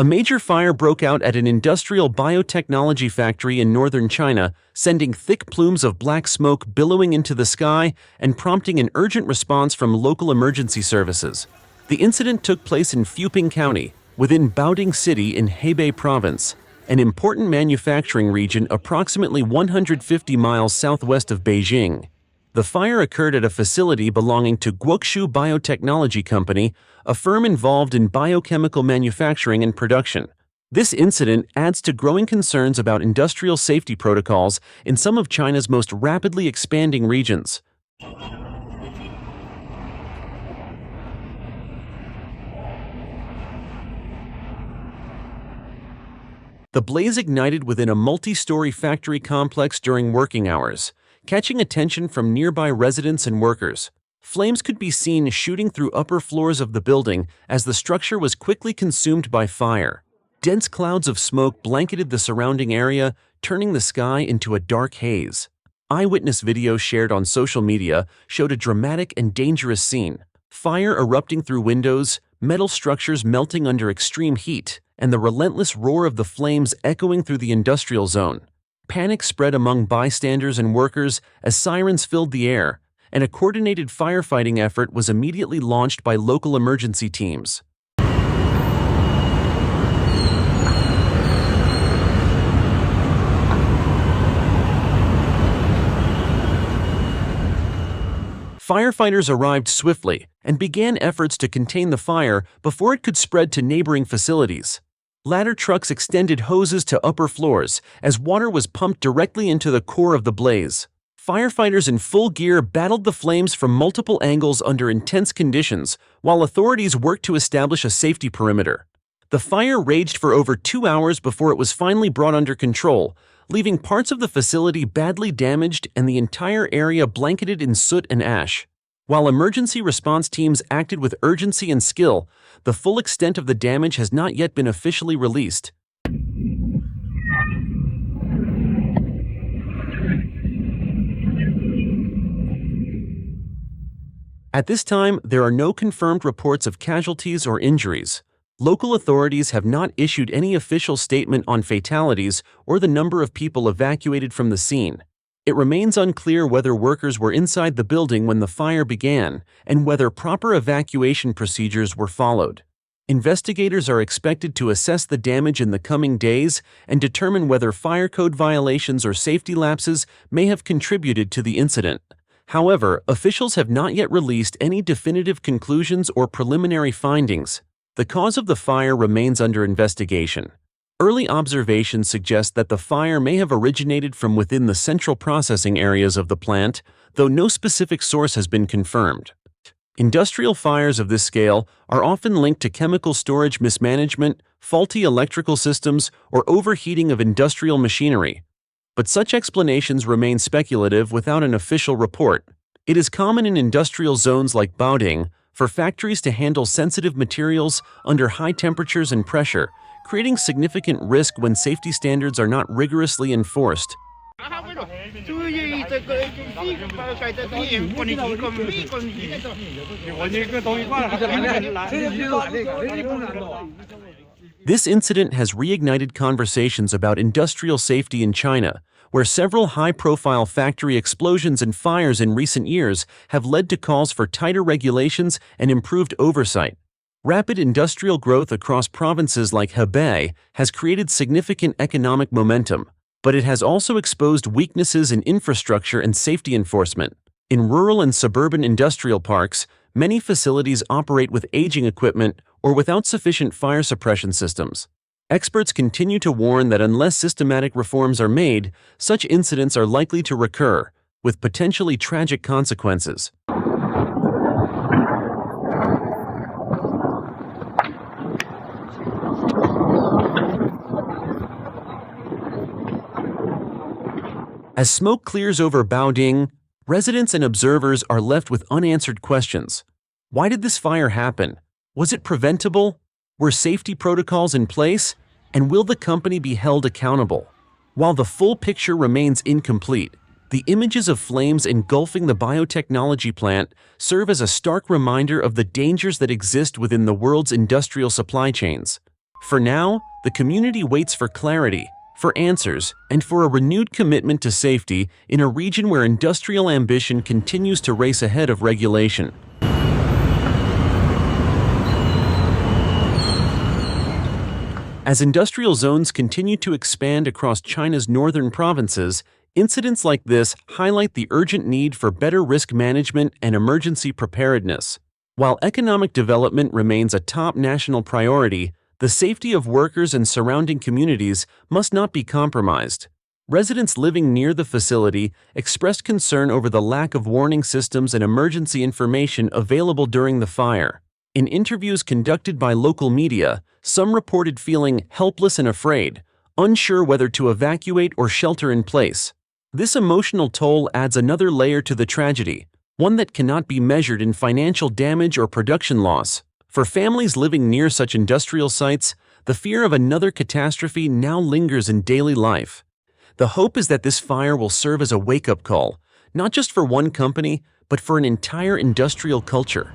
A major fire broke out at an industrial biotechnology factory in northern China, sending thick plumes of black smoke billowing into the sky and prompting an urgent response from local emergency services. The incident took place in Fuping County, within Baoding City in Hebei Province, an important manufacturing region approximately 150 miles southwest of Beijing. The fire occurred at a facility belonging to Guoxu Biotechnology Company, a firm involved in biochemical manufacturing and production. This incident adds to growing concerns about industrial safety protocols in some of China's most rapidly expanding regions. The blaze ignited within a multi-story factory complex during working hours, catching attention from nearby residents and workers. Flames could be seen shooting through upper floors of the building as the structure was quickly consumed by fire. Dense clouds of smoke blanketed the surrounding area, turning the sky into a dark haze. Eyewitness video shared on social media showed a dramatic and dangerous scene. Fire erupting through windows, metal structures melting under extreme heat, and the relentless roar of the flames echoing through the industrial zone. Panic spread among bystanders and workers as sirens filled the air, and a coordinated firefighting effort was immediately launched by local emergency teams. Firefighters arrived swiftly and began efforts to contain the fire before it could spread to neighboring facilities. Ladder trucks extended hoses to upper floors as water was pumped directly into the core of the blaze. Firefighters in full gear battled the flames from multiple angles under intense conditions, while authorities worked to establish a safety perimeter. The fire raged for over 2 hours before it was finally brought under control, leaving parts of the facility badly damaged and the entire area blanketed in soot and ash. While emergency response teams acted with urgency and skill, the full extent of the damage has not yet been officially released. At this time, there are no confirmed reports of casualties or injuries. Local authorities have not issued any official statement on fatalities or the number of people evacuated from the scene. It remains unclear whether workers were inside the building when the fire began and whether proper evacuation procedures were followed. Investigators are expected to assess the damage in the coming days and determine whether fire code violations or safety lapses may have contributed to the incident. However, officials have not yet released any definitive conclusions or preliminary findings. The cause of the fire remains under investigation. Early observations suggest that the fire may have originated from within the central processing areas of the plant, though no specific source has been confirmed. Industrial fires of this scale are often linked to chemical storage mismanagement, faulty electrical systems, or overheating of industrial machinery. But such explanations remain speculative without an official report. It is common in industrial zones like Baoding for factories to handle sensitive materials under high temperatures and pressure, creating significant risk when safety standards are not rigorously enforced. This incident has reignited conversations about industrial safety in China, where several high-profile factory explosions and fires in recent years have led to calls for tighter regulations and improved oversight. Rapid industrial growth across provinces like Hebei has created significant economic momentum, but it has also exposed weaknesses in infrastructure and safety enforcement. In rural and suburban industrial parks, many facilities operate with aging equipment or without sufficient fire suppression systems. Experts continue to warn that unless systematic reforms are made, such incidents are likely to recur, with potentially tragic consequences. As smoke clears over Baoding, residents and observers are left with unanswered questions. Why did this fire happen? Was it preventable? Were safety protocols in place? And will the company be held accountable? While the full picture remains incomplete, the images of flames engulfing the biotechnology plant serve as a stark reminder of the dangers that exist within the world's industrial supply chains. For now, the community waits for clarity, for answers, and for a renewed commitment to safety in a region where industrial ambition continues to race ahead of regulation. As industrial zones continue to expand across China's northern provinces, incidents like this highlight the urgent need for better risk management and emergency preparedness. While economic development remains a top national priority, the safety of workers and surrounding communities must not be compromised. Residents living near the facility expressed concern over the lack of warning systems and emergency information available during the fire. In interviews conducted by local media, some reported feeling helpless and afraid, unsure whether to evacuate or shelter in place. This emotional toll adds another layer to the tragedy, one that cannot be measured in financial damage or production loss. For families living near such industrial sites, the fear of another catastrophe now lingers in daily life. The hope is that this fire will serve as a wake-up call, not just for one company, but for an entire industrial culture.